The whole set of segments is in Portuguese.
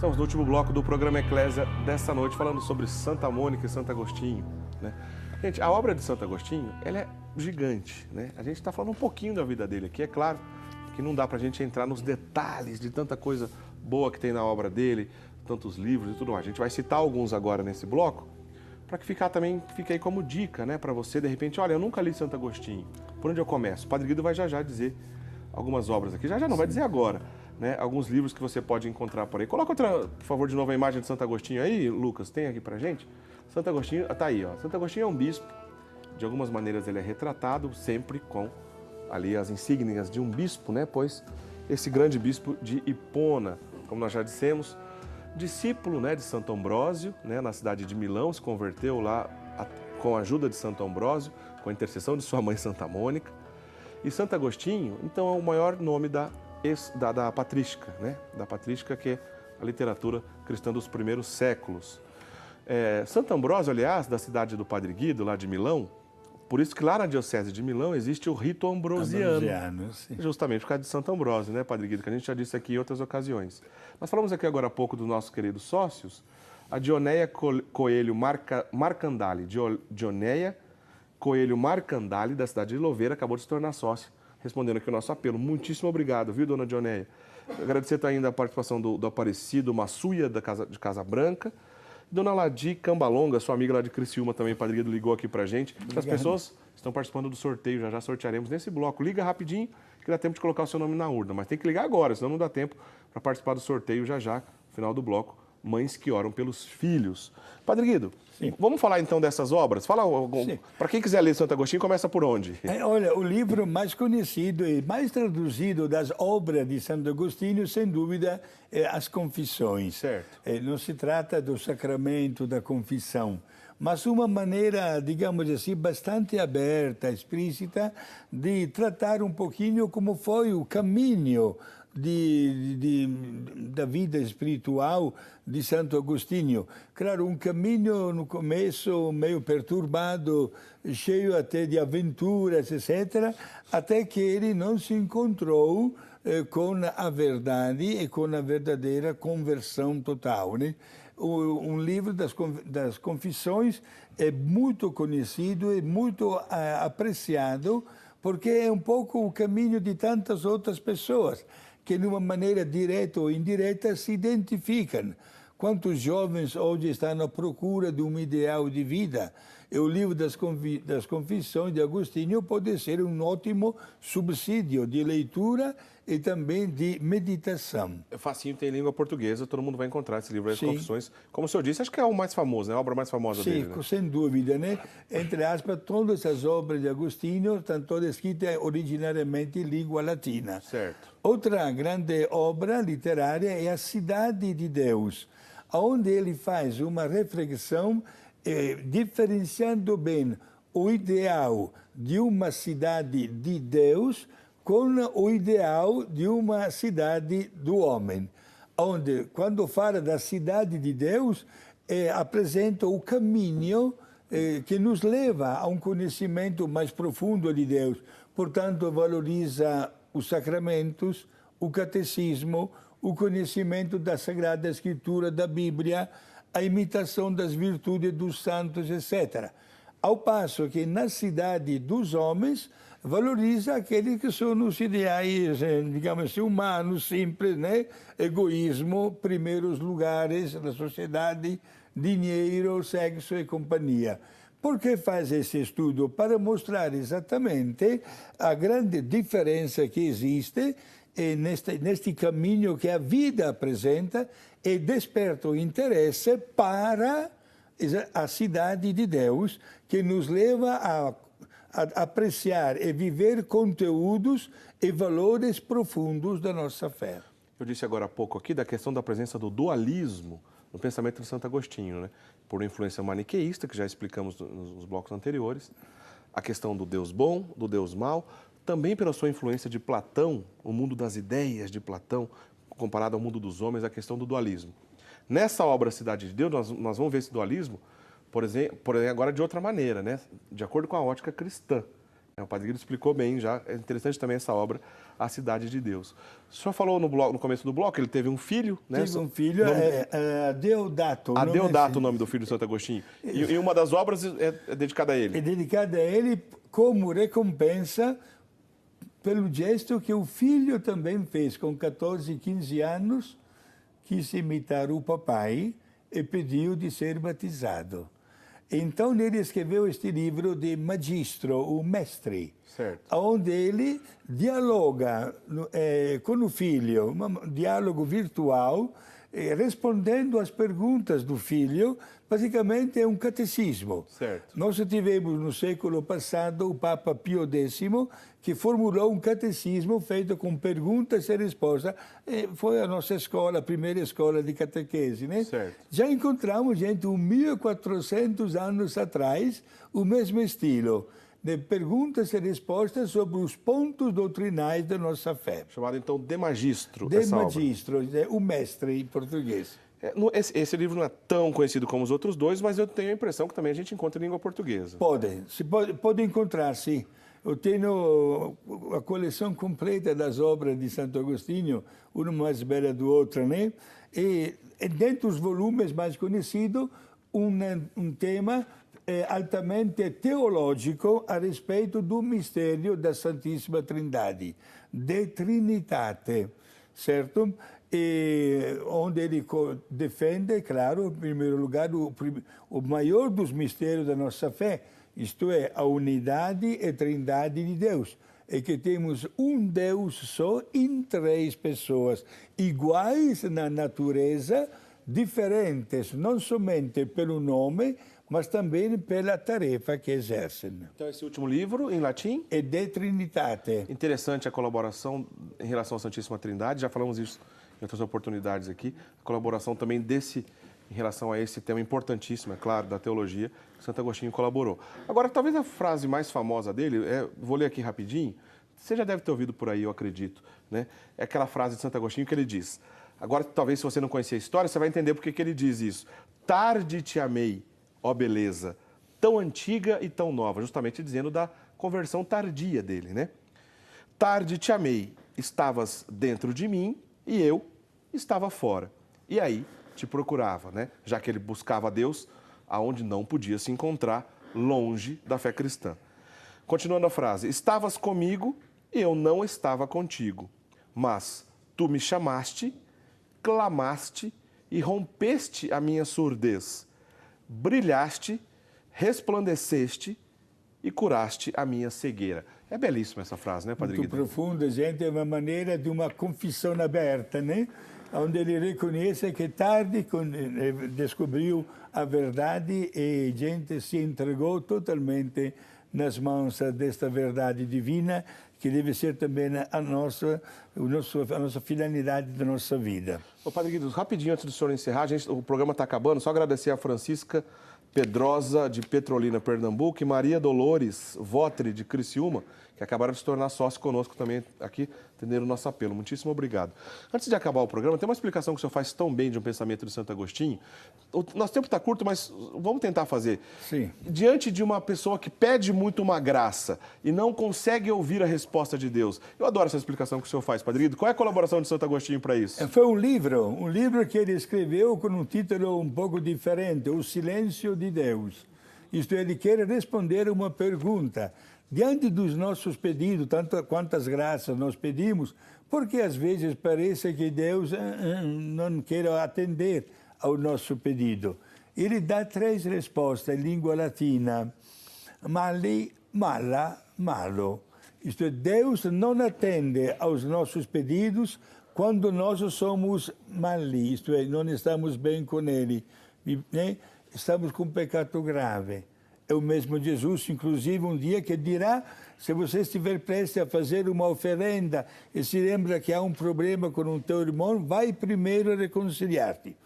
Estamos no último bloco do programa Eclésia dessa noite, falando sobre Santa Mônica e Santo Agostinho, né? Gente, a obra de Santo Agostinho, ela é gigante, né? A gente está falando um pouquinho da vida dele aqui, é claro que não dá para a gente entrar nos detalhes de tanta coisa boa que tem na obra dele, tantos livros e tudo mais. A gente vai citar alguns agora nesse bloco, para que fique aí como dica, né? Para você, de repente, olha, eu nunca li Santo Agostinho, por onde eu começo? O Padre Guido vai já dizer algumas obras aqui, já não, vai dizer agora, né? Alguns livros que você pode encontrar por aí. Coloca outra, por favor, de novo a imagem de Santo Agostinho aí, Lucas, tem aqui pra gente? Santo Agostinho, tá aí, ó. Santo Agostinho é um bispo, de algumas maneiras ele é retratado, sempre com ali as insígnias de um bispo, né? Pois esse grande bispo de Hipona, como nós já dissemos, discípulo, né, de Santo Ambrósio, né, na cidade de Milão, se converteu lá com a ajuda de Santo Ambrósio, com a intercessão de sua mãe Santa Mônica. E Santo Agostinho, então, é o maior nome da patrística, né? Da patrística, que é a literatura cristã dos primeiros séculos. Santo Ambrósio, aliás, da cidade do Padre Guido, lá de Milão, por isso que lá na Diocese de Milão existe o rito ambrosiano, justamente por causa de Santo Ambrósio, né, Padre Guido, que a gente já disse aqui em outras ocasiões. Nós falamos aqui agora há pouco dos nossos queridos sócios, a Dioneia Coelho Marcandali, Dioneia Coelho Marcandali, da cidade de Louveira, acabou de se tornar sócia, respondendo aqui o nosso apelo. Muitíssimo obrigado, viu, dona Dioneia? Agradecer ainda a participação do Aparecido Massuia, de Casa Branca. Dona Ladi Cambalonga, sua amiga lá de Criciúma também, Padre Guido, ligou aqui pra gente. As pessoas estão participando do sorteio, já sortearemos nesse bloco. Liga rapidinho, que dá tempo de colocar o seu nome na urna. Mas tem que ligar agora, senão não dá tempo para participar do sorteio já, no final do bloco. Mães que oram pelos filhos. Padre Guido, sim, vamos falar então dessas obras? Fala, para quem quiser ler Santo Agostinho, começa por onde? Olha, o livro mais conhecido e mais traduzido das obras de Santo Agostinho, sem dúvida, é As Confissões. Certo. Não se trata do sacramento da confissão, mas uma maneira, digamos assim, bastante aberta, explícita, de tratar um pouquinho como foi o caminho da vida espiritual de Santo Agostinho. Claro, um caminho no começo meio perturbado, cheio até de aventuras, etc., até que ele não se encontrou com a verdade e com a verdadeira conversão total, né? Um livro das Confissões é muito conhecido e muito apreciado, porque é um pouco o caminho de tantas outras pessoas que, de uma maneira direta ou indireta, se identificam. Quantos jovens hoje estão à procura de um ideal de vida? E o livro das Confissões de Agostinho pode ser um ótimo subsídio de leitura e também de meditação. É facinho, tem língua portuguesa, todo mundo vai encontrar esse livro, As Confissões. Como o senhor disse, acho que é o mais famoso, né? A obra mais famosa dele. Sim, né? sem dúvida, né? Entre aspas, todas as obras de Agostinho estão todas escritas originariamente em língua latina. Certo. Outra grande obra literária é A Cidade de Deus, onde ele faz uma reflexão diferenciando bem o ideal de uma cidade de Deus com o ideal de uma cidade do homem. Onde, quando fala da cidade de Deus, apresenta o caminho que nos leva a um conhecimento mais profundo de Deus. Portanto, valoriza os sacramentos, o catecismo, o conhecimento da Sagrada Escritura, da Bíblia, a imitação das virtudes dos santos, etc. Ao passo que na cidade dos homens valoriza aqueles que são os ideais, digamos assim, humanos, simples, né? Egoísmo, primeiros lugares da sociedade, dinheiro, sexo e companhia. Por que faz esse estudo? Para mostrar exatamente a grande diferença que existe neste caminho que a vida apresenta e desperta o interesse para a cidade de Deus, que nos leva a apreciar e viver conteúdos e valores profundos da nossa fé. Eu disse agora há pouco aqui da questão da presença do dualismo no pensamento de Santo Agostinho, né? Por influência maniqueísta, que já explicamos nos blocos anteriores, a questão do Deus bom, do Deus mau, também pela sua influência de Platão, o mundo das ideias de Platão, comparado ao mundo dos homens, a questão do dualismo. Nessa obra Cidade de Deus, nós vamos ver esse dualismo, por exemplo, agora de outra maneira, né? De acordo com a ótica cristã. O Padre Guido explicou bem já. É interessante também essa obra, A Cidade de Deus. O senhor falou no começo do bloco, ele teve um filho, né? Teve um filho, Deodato. Deodato, o nome do filho de Santo Agostinho. E uma das obras é dedicada a ele. É dedicada a ele como recompensa pelo gesto que o filho também fez com 14, 15 anos, quis imitar o papai e pediu de ser batizado. Então ele escreveu este livro de Magistro, o mestre, certo, onde ele dialoga com o filho, um diálogo virtual, respondendo às perguntas do filho. Basicamente é um catecismo. Certo. Nós tivemos no século passado o Papa Pio X, que formulou um catecismo feito com perguntas e respostas. Foi a nossa escola, a primeira escola de catequese, né? Certo. Já encontramos, gente, 1400 anos atrás, o mesmo estilo de perguntas e respostas sobre os pontos doutrinais da nossa fé. Chamado, então, De Magistro. De Magistro, o mestre em português. Esse livro não é tão conhecido como os outros dois, mas eu tenho a impressão que também a gente encontra em língua portuguesa. Pode encontrar, sim. Eu tenho a coleção completa das obras de Santo Agostinho, uma mais bela do outro, né? E dentro dos volumes mais conhecidos, um tema altamente teológico a respeito do mistério da Santíssima Trindade, de Trinitate, certo? E onde ele defende, claro, em primeiro lugar, o maior dos mistérios da nossa fé, isto é, a unidade e trindade de Deus. É que temos um Deus só em três pessoas, iguais na natureza, diferentes não somente pelo nome, mas também pela tarefa que exercem. Então, esse último livro, em latim? É De Trinitate. Interessante a colaboração em relação à Santíssima Trindade, já falamos isso em outras oportunidades aqui, a colaboração também em relação a esse tema importantíssimo, é claro, da teologia, que Santo Agostinho colaborou. Agora, talvez a frase mais famosa dele, vou ler aqui rapidinho, você já deve ter ouvido por aí, eu acredito, né? É aquela frase de Santo Agostinho que ele diz, agora, talvez se você não conhecer a história, você vai entender por que ele diz isso. Tarde te amei, ó beleza, tão antiga e tão nova, justamente dizendo da conversão tardia dele, né? Tarde te amei, estavas dentro de mim e eu estava fora. E aí te procurava, né? Já que ele buscava a Deus aonde não podia se encontrar, longe da fé cristã. Continuando a frase, estavas comigo e eu não estava contigo, mas tu me chamaste, clamaste e rompeste a minha surdez. Brilhaste, resplandeceste e curaste a minha cegueira. É belíssima essa frase, né, Padre Guido? Muito profunda, gente. É uma maneira de uma confissão aberta, né? Onde ele reconhece que tarde descobriu a verdade e a gente se entregou totalmente nas mãos desta verdade divina, que deve ser também a nossa finalidade da nossa vida. Ô, Padre Guido, rapidinho antes do senhor encerrar, o programa está acabando, só agradecer a Francisca Pedrosa, de Petrolina, Pernambuco, e Maria Dolores Votri, de Criciúma, que acabaram de se tornar sócio conosco também aqui, atendendo o nosso apelo. Muitíssimo obrigado. Antes de acabar o programa, tem uma explicação que o senhor faz tão bem de um pensamento de Santo Agostinho. O nosso tempo está curto, mas vamos tentar fazer. Sim. Diante de uma pessoa que pede muito uma graça e não consegue ouvir a resposta de Deus. Eu adoro essa explicação que o senhor faz, Padre Guido. Qual é a colaboração de Santo Agostinho para isso? Foi um livro que ele escreveu com um título um pouco diferente, O Silêncio de Deus. Isto é, ele quer responder uma pergunta. Diante dos nossos pedidos, quantas graças nós pedimos, porque às vezes parece que Deus não quer atender ao nosso pedido. Ele dá três respostas em língua latina. Mali, mala, malo. Isto é, Deus não atende aos nossos pedidos quando nós somos mali, isto é, não estamos bem com Ele, né? Estamos com um pecado grave. É o mesmo Jesus, inclusive, um dia que dirá, se você estiver prestes a fazer uma oferenda e se lembra que há um problema com o teu irmão, vai primeiro reconciliar-te.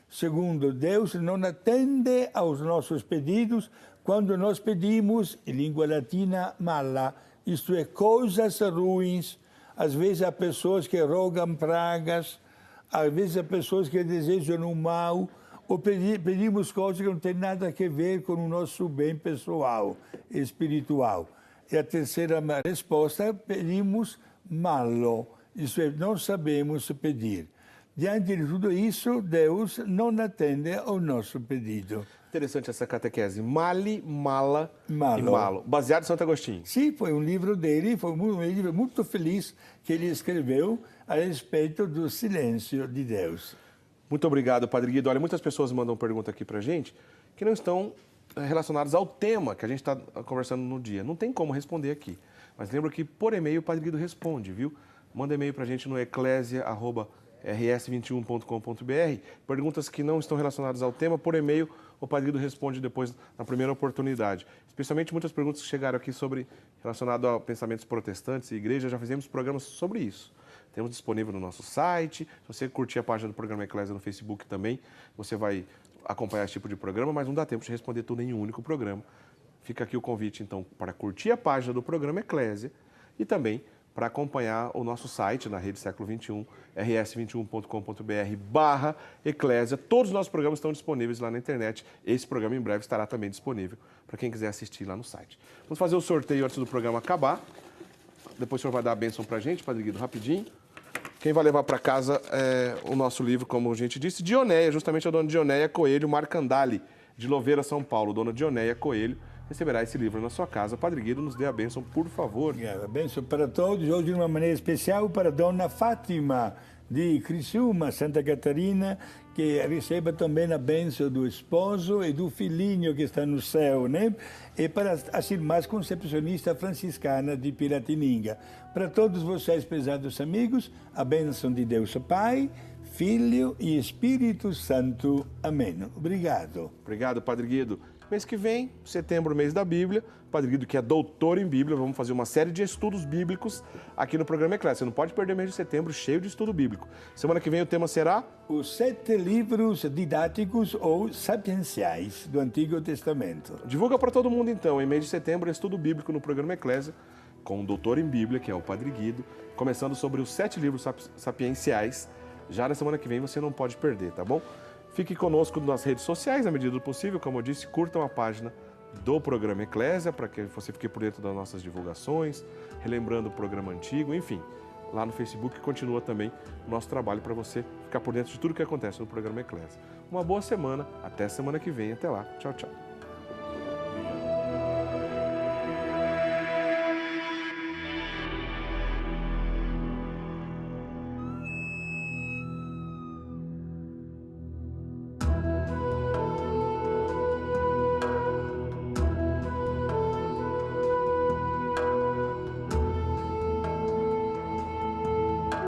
Segundo, Deus não atende aos nossos pedidos quando nós pedimos, em língua latina, mala, isto é, coisas ruins. Às vezes há pessoas que rogam pragas, às vezes há pessoas que desejam o mal, ou pedimos coisas que não têm nada a ver com o nosso bem pessoal, espiritual. E a terceira resposta, pedimos malo, isso é, não sabemos pedir. Diante de tudo isso, Deus não atende ao nosso pedido. Interessante essa catequese. Mali, mala Malo. e malo. Baseado em Santo Agostinho. Sim, foi um livro dele, foi um livro muito feliz que ele escreveu a respeito do silêncio de Deus. Muito obrigado, Padre Guido. Olha, muitas pessoas mandam pergunta aqui pra gente que não estão relacionadas ao tema que a gente está conversando no dia. Não tem como responder aqui. Mas lembra que por e-mail o Padre Guido responde, viu? Manda e-mail pra gente no eclesia@rs21.com.br. Perguntas que não estão relacionadas ao tema, por e-mail, o Padre Guido responde depois na primeira oportunidade. Especialmente muitas perguntas que chegaram aqui relacionado a pensamentos protestantes e igreja, já fizemos programas sobre isso. Temos disponível no nosso site. Se você curtir a página do programa Eclésia no Facebook também, você vai acompanhar esse tipo de programa, mas não dá tempo de responder tudo em um único programa. Fica aqui o convite, então, para curtir a página do programa Eclésia e também para acompanhar o nosso site na Rede Século XXI, rs21.com.br/eclésia. Todos os nossos programas estão disponíveis lá na internet. Esse programa em breve estará também disponível para quem quiser assistir lá no site. Vamos fazer o sorteio antes do programa acabar. Depois o senhor vai dar a bênção para a gente, Padre Guido, rapidinho. Quem vai levar para casa é o nosso livro, como a gente disse, Dionéia, justamente a dona Dionéia Coelho Marcandali, de Louveira, São Paulo. Dona Dionéia Coelho receberá esse livro na sua casa. Padre Guido, nos dê a bênção, por favor. A bênção para todos, hoje de uma maneira especial para a Dona Fátima de Criciúma, Santa Catarina, que receba também a bênção do esposo e do filhinho que está no céu, né? E para as irmãs concepcionistas franciscanas de Piratininga. Para todos vocês, pesados amigos, a bênção de Deus Pai, Filho e Espírito Santo. Amém. Obrigado. Obrigado, Padre Guido. Mês que vem, setembro, mês da Bíblia. Padre Guido, que é doutor em Bíblia, vamos fazer uma série de estudos bíblicos aqui no programa Eclésia. Você não pode perder o mês de setembro cheio de estudo bíblico. Semana que vem o tema será? Os 7 livros didáticos ou sapienciais do Antigo Testamento. Divulga para todo mundo então, em mês de setembro, estudo bíblico no programa Eclésia, com o doutor em Bíblia, que é o Padre Guido, começando sobre os 7 livros sapienciais. Já na semana que vem você não pode perder, tá bom? Fique conosco nas redes sociais, na medida do possível. Como eu disse, curtam a página do programa Eclésia, para que você fique por dentro das nossas divulgações, relembrando o programa antigo, enfim. Lá no Facebook continua também o nosso trabalho para você ficar por dentro de tudo que acontece no programa Eclésia. Uma boa semana, até semana que vem, até lá. Tchau, tchau.